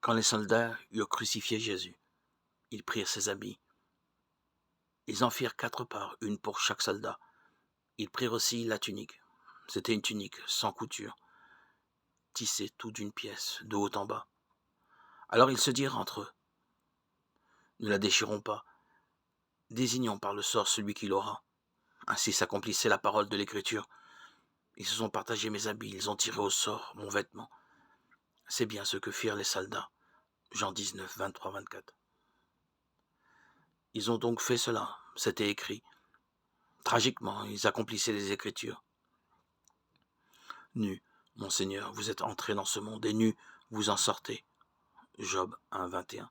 Quand les soldats eurent crucifié Jésus, ils prirent ses habits. Ils en firent 4 parts, une pour chaque soldat. Ils prirent aussi la tunique. C'était une tunique sans couture, tissée tout d'une pièce, de haut en bas. Alors ils se dirent entre eux, ne la déchirons pas, désignons par le sort celui qui l'aura. Ainsi s'accomplissait la parole de l'Écriture. Ils se sont partagés mes habits, ils ont tiré au sort mon vêtement. C'est bien ce que firent les soldats. Jean 19, 23, 24. Ils ont donc fait cela, c'était écrit. Tragiquement, ils accomplissaient les Écritures. Nu, mon Seigneur, vous êtes entré dans ce monde, et nu, vous en sortez. Job 1, 21.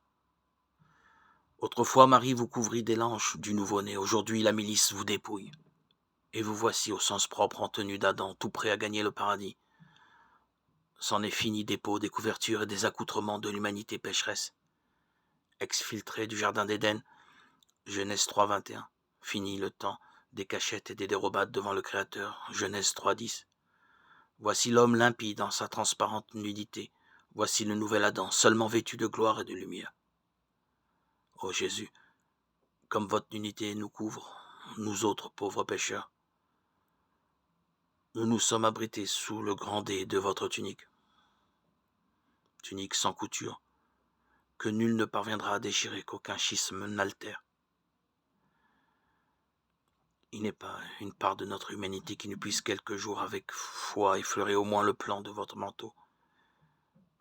Autrefois, Marie vous couvrit des langes du nouveau-né. Aujourd'hui, la milice vous dépouille. Et vous voici au sens propre en tenue d'Adam, tout prêt à gagner le paradis. C'en est fini des peaux, des couvertures et des accoutrements de l'humanité pécheresse. Exfiltré du jardin d'Éden, Genèse 3, 21. Fini le temps des cachettes et des dérobades devant le Créateur, Genèse 3, 10. Voici l'homme limpide dans sa transparente nudité. Voici le nouvel Adam, seulement vêtu de gloire et de lumière. Ô Jésus, comme votre nudité nous couvre, nous autres pauvres pécheurs, nous nous sommes abrités sous le grand dais de votre tunique. Tunique sans couture, que nul ne parviendra à déchirer, qu'aucun schisme n'altère. Il n'est pas une part de notre humanité qui ne puisse quelques jours avec foi effleurer au moins le plan de votre manteau.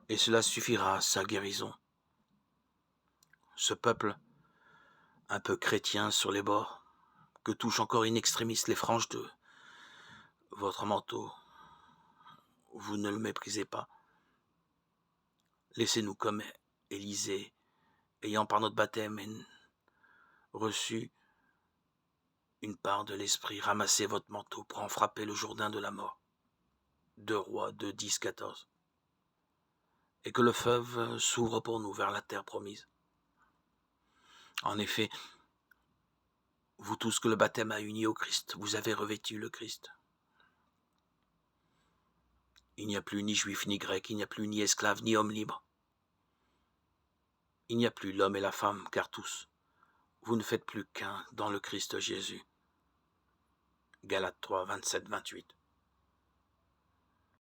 Et cela suffira à sa guérison. Ce peuple, un peu chrétien sur les bords, que touchent encore in extremis les franges de votre manteau, vous ne le méprisez pas. Laissez-nous comme Élisée, ayant par notre baptême reçu une part de l'esprit, ramasser votre manteau pour en frapper le Jourdain de la mort. 2 Rois 2, 10, 14. Et que le fleuve s'ouvre pour nous vers la terre promise. En effet, vous tous que le baptême a uni au Christ, vous avez revêtu le Christ. Il n'y a plus ni juif ni grec, il n'y a plus ni esclave ni homme libre. Il n'y a plus l'homme et la femme, car tous, vous ne faites plus qu'un dans le Christ Jésus. Galates 3, 27, 28.